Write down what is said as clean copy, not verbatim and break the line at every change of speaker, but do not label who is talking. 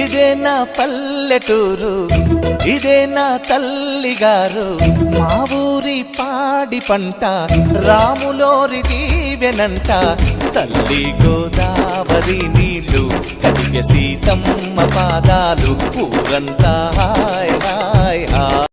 ఇదే నా పల్లెటూరు, ఇదే నా తల్లిగారు, మా ఊరి పాడి పంట రాములోరి దీవెనంట. తల్లి గోదావరి నీళ్ళు కడిగ సీతమ్మ పాదాలు ఊరంతా హాయ్ హాయ్ హాయ్.